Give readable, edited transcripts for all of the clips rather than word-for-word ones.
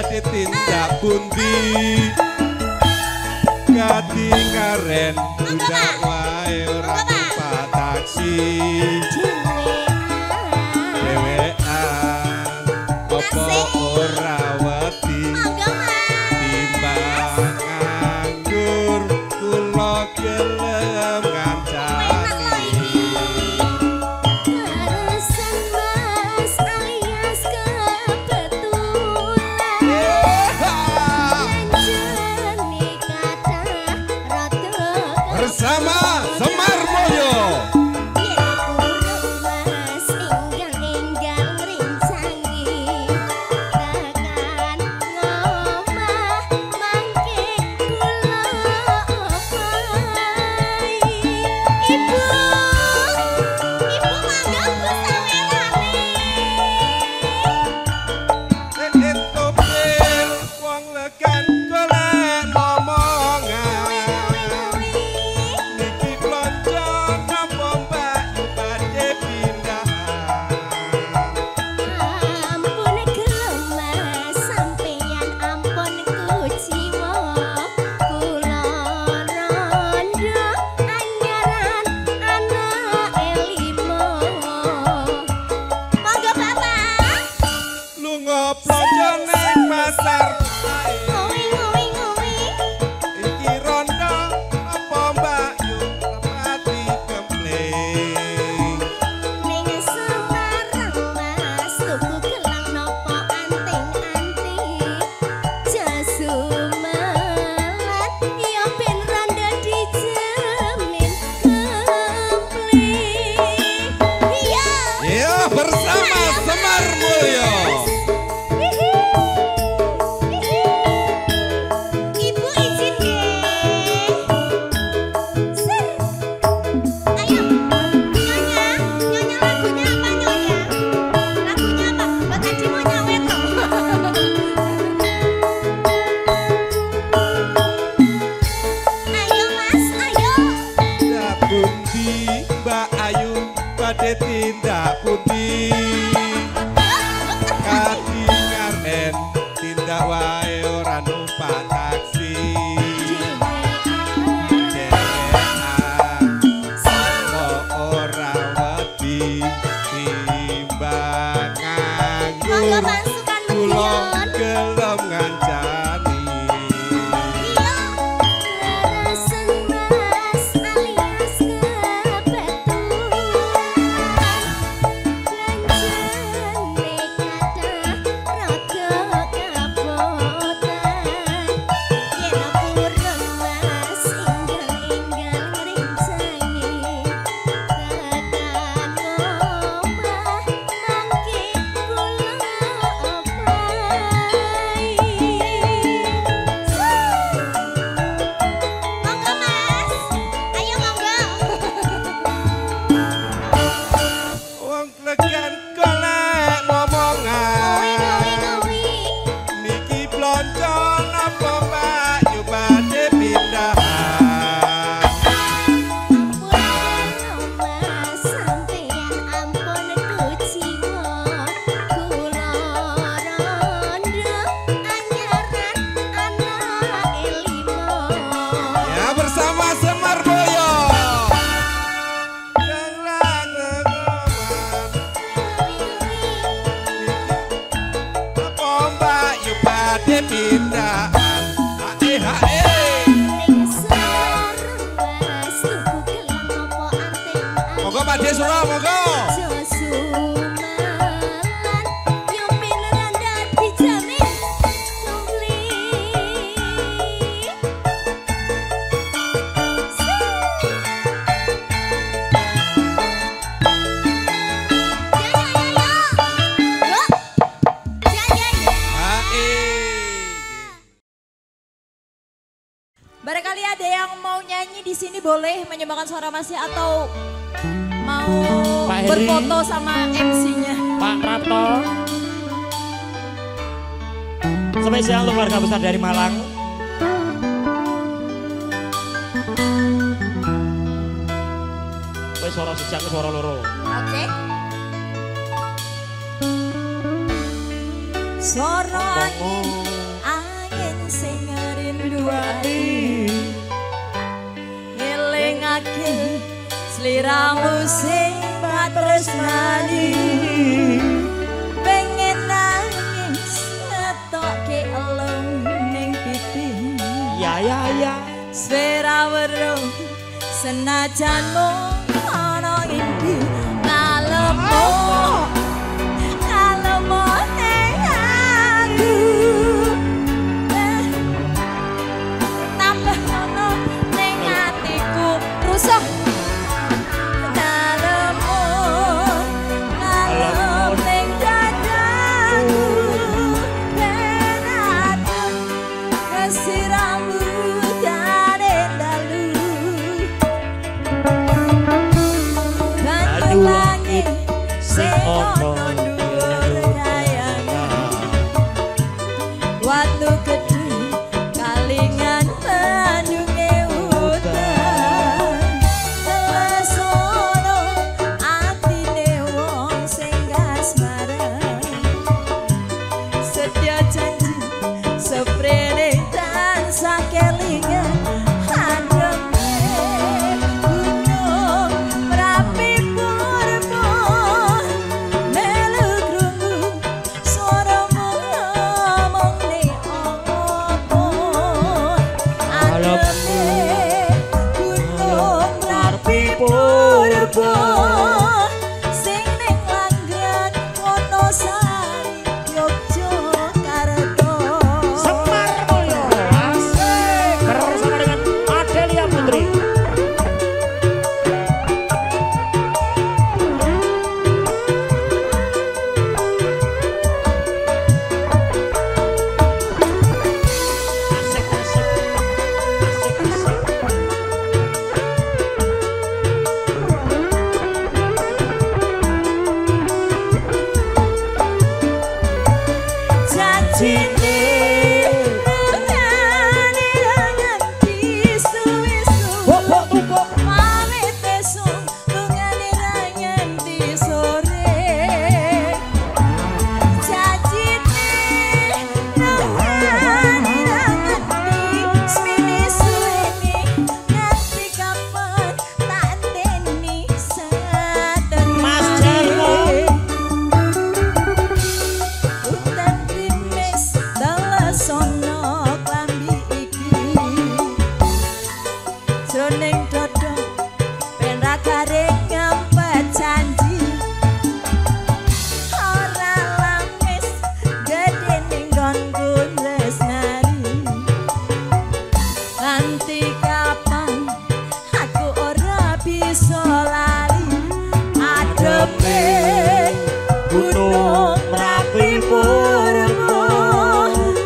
badhe tindak pundi kadingaren budak wae ora numpak taksi dewean opo ora wedi timbang nganggur kula gelem ngancani Terusan mas alias kebetulan Janjani kata rada bersama Semar Mulyo. Mas inggal rincangi tekan ngomah mangke kula opai Ibu mangga Topir wong lekan golek momongan niki blonjo napa mbak badhe pindahan Ampun gemas sampeyan ampun kuciwa kula rondo anyaran anak elimo Monggo Bapak lunga blonjo ning pasar ngowi iki rondo apa mbak yu tepati kempling ning Semarang Mas tuku gelang nopo anting-anting jasumelan ya ben randa dijamin kempling ya bersama Semar Mulyo. Ibu izin deh. Ser. Ayo. Nyonya lagunya apa Nyonya? Lagunya apa? Mbak tadi mau nyawet loh. Ayo Mas, ayo. Tindak pundi Mbak Ayu badhe tindak pundi kadingaren tindak wae ora numpak taksi dewean kok ora wedi timbang Monggo nganggur masukan kula medion. gelem ngancani Iya, larasan mas alias kebetulan Janjane kata rada kabotan Yen purun mas inggal ngrincangi tekan omah mangke kula opai Monggo Mas, ayo monggo. wong klegan golek momongan Ngowi. niki blonjo napa mbak yu badhe pindahan Ampun Mas, sampeyan ampun kuciwa kula rondo anyaran anak elimo. ya bersama Semar Mulyo Gelang apa mbak yu badhe pindahan hae Ning Semarang Mas, tuku gelang nopo anting-anting monggo Pak Desura monggo Jasumelan yo ben randa dijamin komplit Barangkali ada yang mau nyanyi di sini boleh menyumbangkan suara masih atau mau Pak Heri. berfoto sama MC-nya. Pak Prapto. Spesial untuk keluarga besar dari Malang. Kowe suara sejak suara loro. Oke. Suara angin Sliramu sing patresnani pengen nangis ngetokke elung ning pipi ya Sfera weruh senajan mung ana ing ngalemo ning aku tambah ana ning atiku rusak langit sing ono dhuwur kayangan watu gedhe kalingan bandunge udan telesono atine wong sing kasmaran setia janji seprene tansah kelingan sing ning Langgan Wonosari Yogyakarta Semar Mulyo asik bersama dengan Adelia Putri. Jroning dodo ben ra garing ngempet janji ora lamis gedhe ning nggonku tresnani nganti kapan aku ora bisa lali adepe gunung Merapi Purba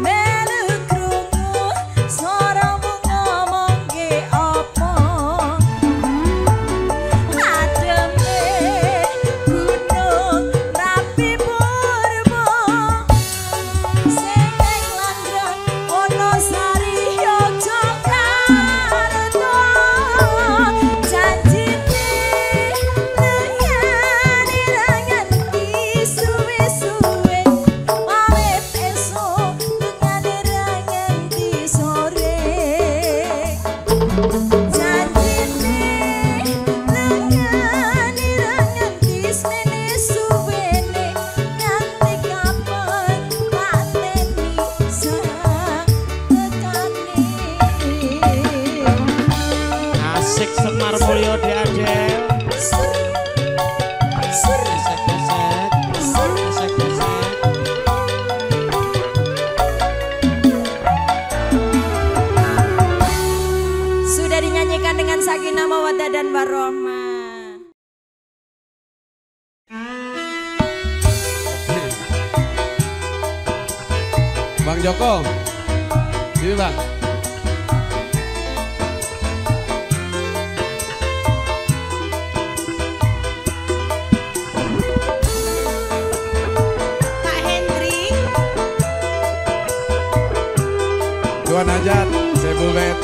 melu krungu swaramu ngomongke apa adepe gunung Merapi Purba sing ning Langgan Wonosari Yogyakarta janjine leyani ra nganti suwe-suwe awit esuk tengane ra nganti sore janjine leyani ra nganti semene suwene nganti kapan pateni sakekane Asik Semar Mulyo di Adel. Sudah dinyanyikan dengan Sakinah Mawaddah dan Warohmah. Bang Joko, sini bang. Pak Hendri, Tuan Hajat, Sebu Bet.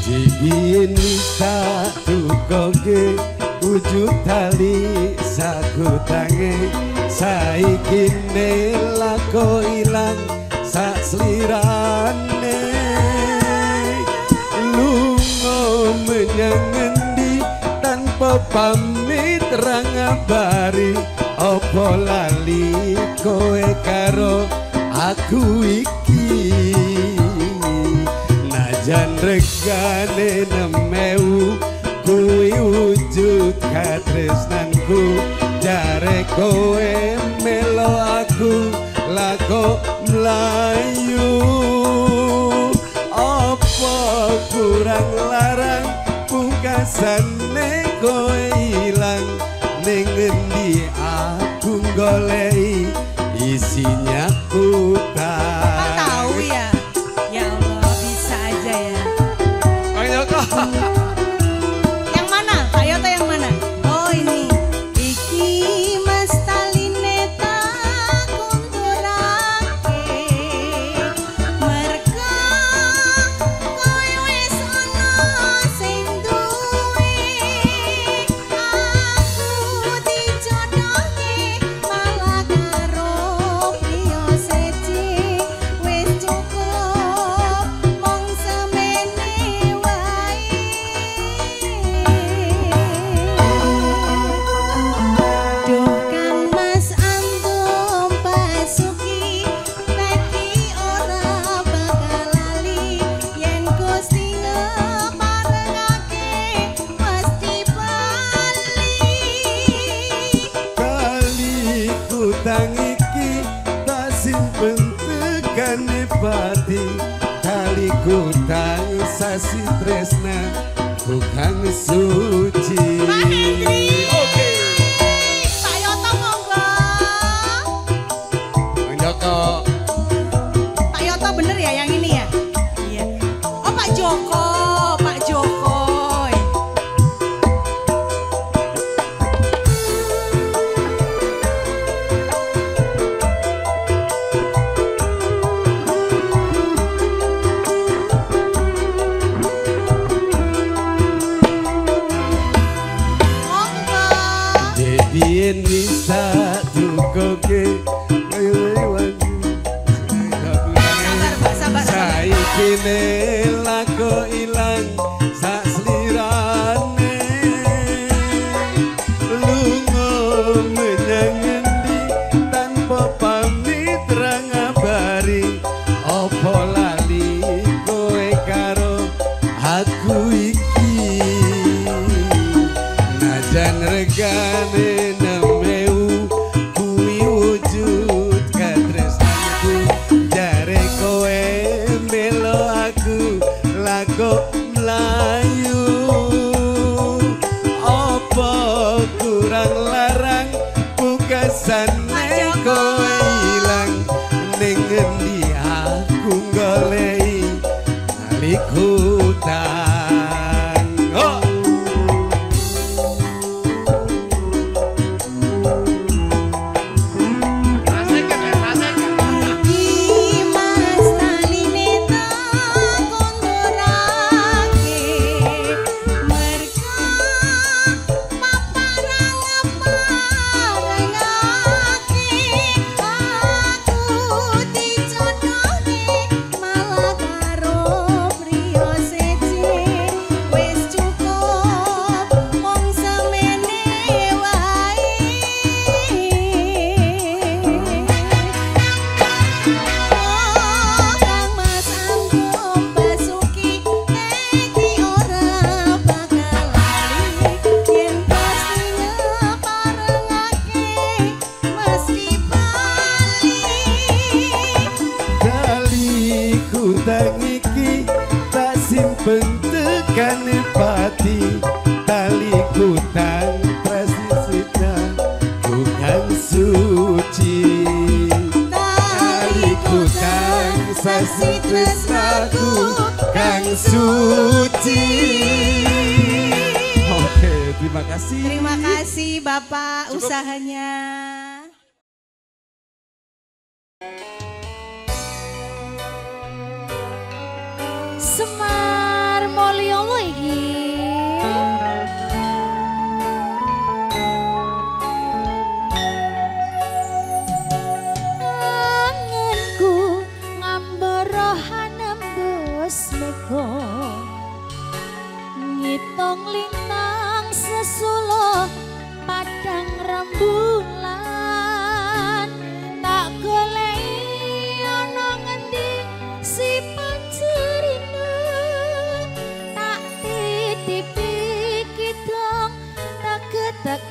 Jibiyen bisa tukoge wujud tali saku tange saiki nelako ilang sak slirane lunga menyang ngendi tanpa pamit ra ngabari apa lali kowe karo aku iki najan regane 6.000 kuwi wujud katresnanku jare kowe melo aku lako mlayu apa kurang larang pungkasane kowe ilang ning endi aku goleki isinya hutan. Bapak tahu ya? Ya Allah, bisa aja ya. Bang Joko. Yang mana? Pak Yoto yang mana? Oh ini. Iki Mas Talineta kundurake merga kowe wis ana sing duwe aku dijodohke malah karo priya siji wis cukup mong semene wae. Duh Kang Mas Antum Basuki Teki ora bakal lali yen Gusti ngeparengake mesti bali. Kali kutang iki tak simpen tegane pati kali kutang sasi tresna bukan suci. Pak Hendri. Pak Yoto monggo. Bang Joko. Pak Yoto bener ya yang ini ya? Iya. Oh Pak Joko, Pak Joko. Monggo. Debien bisa tukoke Sabar Pak, sabar. saiki lako ilang sak slirane lunga menyang endi tanpa pamit ra ngabari apa lali kowe karo aku iki najan regane 6.000 kuwi wujud katresnanku jare kowe melo aku lako mlayu apa kurang larang pungkasane kowe ilang ning endi aku goleki alik hutan. Oh. Iki Mas Talineta kondorake merga paparang-parangake aku dijodohke malah karo priya siji wis cukup mong semene wae. Kang Mas Antum Basuki Teki ora bakal lali yen pasti ngeparengake mesti bali. Kali kutang iki tak simpen tegane pati tali kutang presisita bukan suci tali kutang sasi tresnaku kang suci. Oke, terima kasih. Terima kasih Bapak usahanya. Semar Mulyo iki. Angenku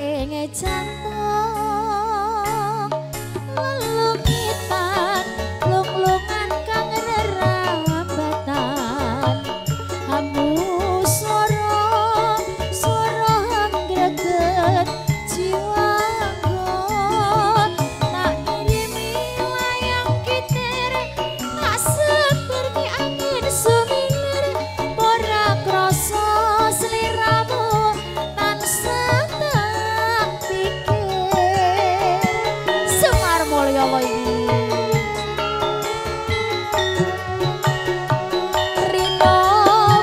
ing jantung lelungitan lung-lungan kang rerambatan hamu swara greget jiwaku tak kirimi layang kitir tak seperti angin sumilir ora krasa sliramu tansah tak pikir Semar Mulya iki Rino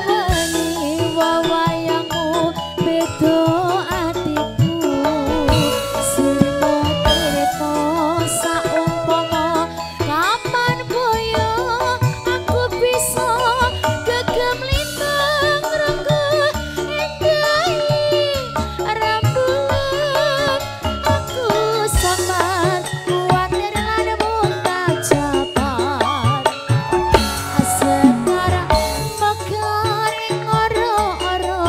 wengi wawayangmu beda atiku sirna tirta saumpama kapan boyo aku bisa gegem lintang rengkuh endahi rembulan aku samar kuatir lan muntah japan Asekara mekar ing ora-ora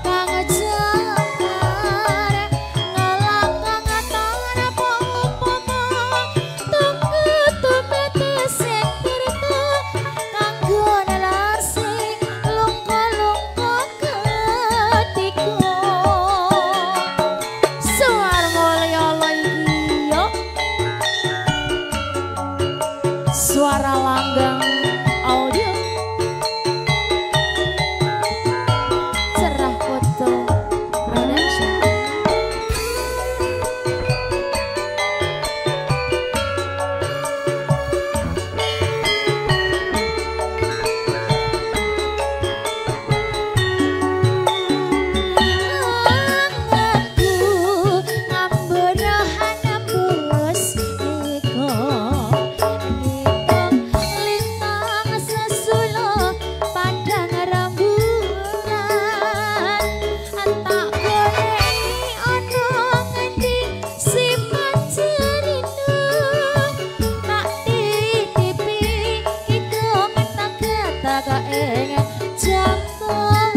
kang jangkar ngelak kang atar apa upama tunggu tumete sing tirta kanggo nelasi lungka-lungka ketiko Suar Mulya iki yo Suara Langgang Audio Cerah Foto Production Anganku ngamberahan nembus iko lintang sesulo padang rembulan tak goleki ana ngendi sifat cerita tak titipi hitung tak ing jantung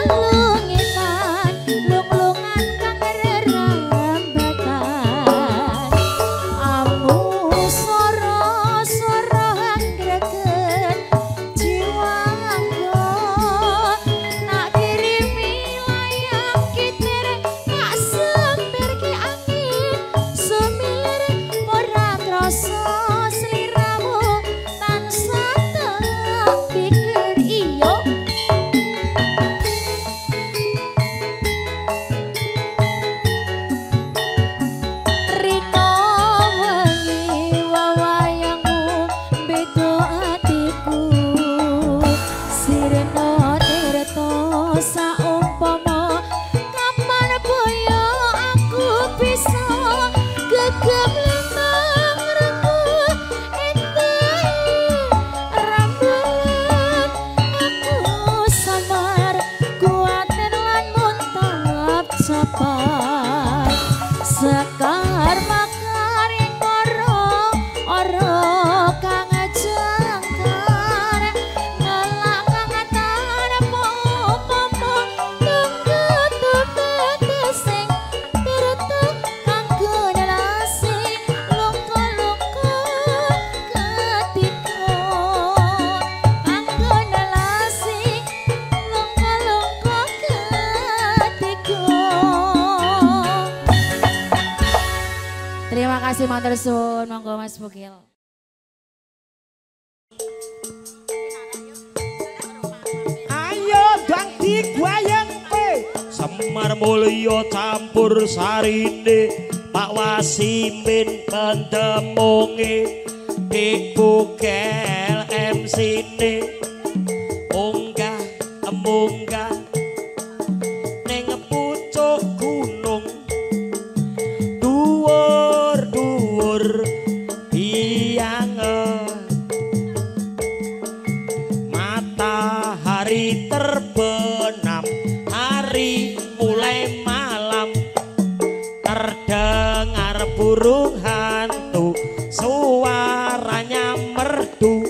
lelungitan lung-lungan kang rerambatan amu swara greget jiwaku tak kirimi layang kitir tak seperti angin sumilir ora krasa sliramu tansah tak pikir iyo Rino wengi wawayangmu beda atiku sirna tirta saumpama kapan boyo aku bisa gegem lintang rengkuh endahi rembulan aku samar kuatir lan muntap capat sekar makar ing ora kang jangkar ngelak kang atar apa upama tunggu tumete sing tirta kanggo nelasi lungka-lungka ketiko kanggo nelasi lungka-lungka ketiko Terima kasih matur suwun monggo Mas Bukil Ayo dang digwayang Semar Mulya campur sarine Pak Wasimin pendemunge Dik Bukel MC-ne munggah ning pucuk gunung dhuwur biang matahari terbenam hari mulai malam terdengar burung hantu suaranya merdu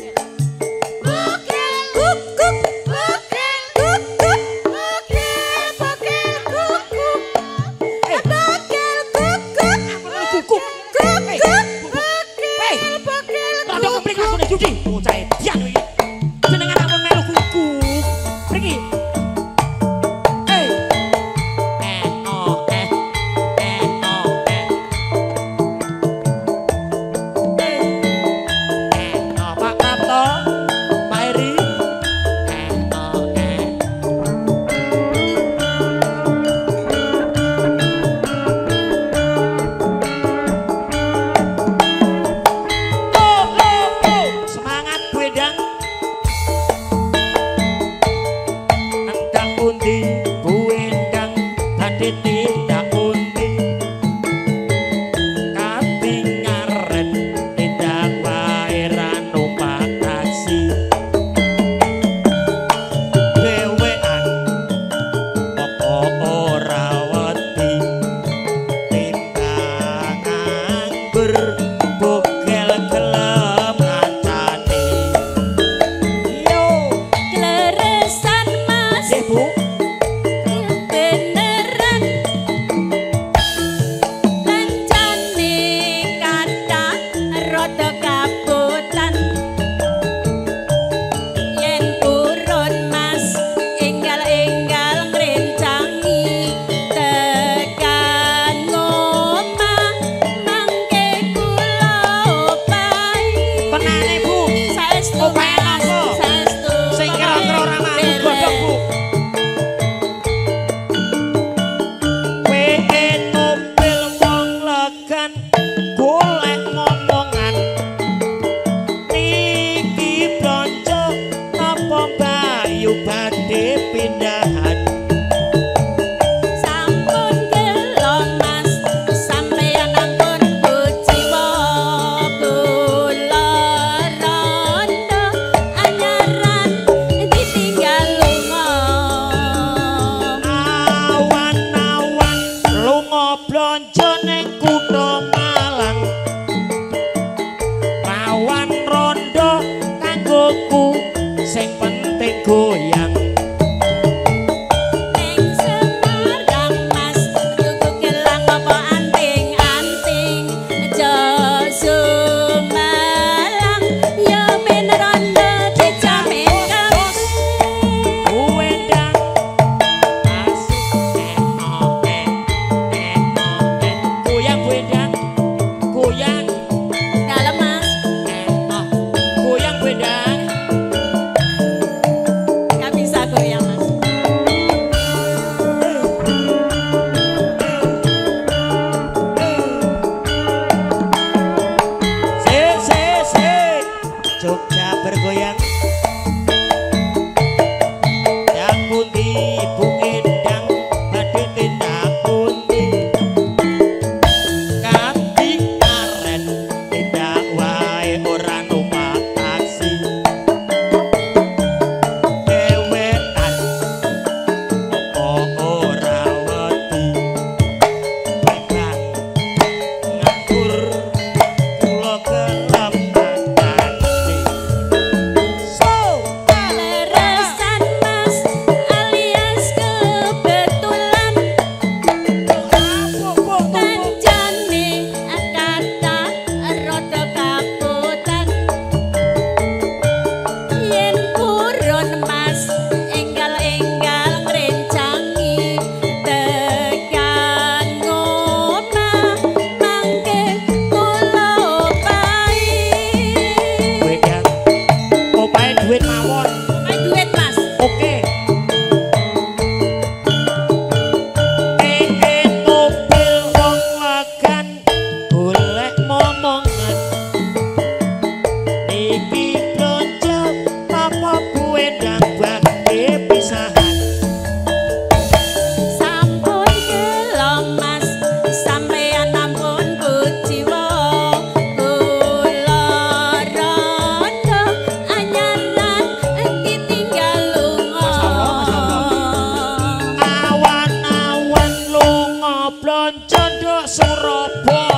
tindak undi kati ngaret tindak wae ra numpak taksi dhewean apa ora wedi timbang nganggur bogel gelem kancane yo Kleresan mas ibu beneran kancane kata rada kabutan yen purun mas enggal-enggal ngrencangi tekan ngomah mangke kula opahi penane bu saestu Opahe mas apa? saestu sing kira-kira ora mampu godhog bu mobil wong legan golek momongan niki blonjo apa bayu badhe pindahan sampun gelem mas sampeyan ampun bujiwa kula rondo anyaran ditinggal lunga awan-awan lunga blonjo ning kutha Malang rawan rondo kanggoku sing penting goyang ning Semarang mas tuku gelang apa anting-anting aja Malang ya ben rondo dijamin Wedang asik goyang wedang goyang dalem mas goyang wedang gak bisa goyang mas se Jogja bergoyang yang pundi bu endang badhe tindak pundi kanthi aren tindak wae ora numpak taksi dhewean apa ora wedi timbang nganggur kula gelem kancane so Leresan mas alias kebetulan kancane kata rada kabutan yen purun mas enggal-enggal ngrencangi tekan ngomah mangke kula opahi wedang opahe duit mawon Main duit mas oke mobil wong legan golek momongan niki blonjo apa buendang badhe pisahan sampun gelem mas sampeyan ampun bujiwa kula rondo anyaran ditinggal lunga awan-awan lunga blonjo nduk Surabaya